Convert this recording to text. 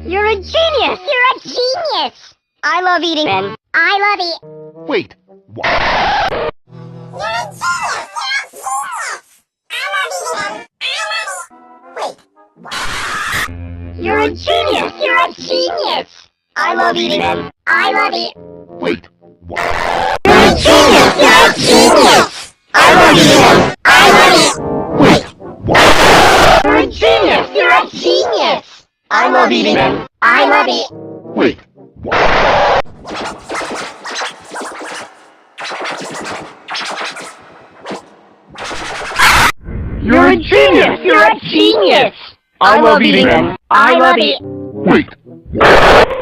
You're a genius! You're a genius! I love eating them. I love eat. Wait, what? You're a genius! You're a genius! You're a genius! I love eating them. I love eat. Wait, what? You're a genius! You're a genius! I love eating them. I love eat. Wait, what? You're a genius! You're a genius! I love eating them. I love eat. Wait, what? You're a genius! You're a genius! I love eating them. I love eat. Wait, what?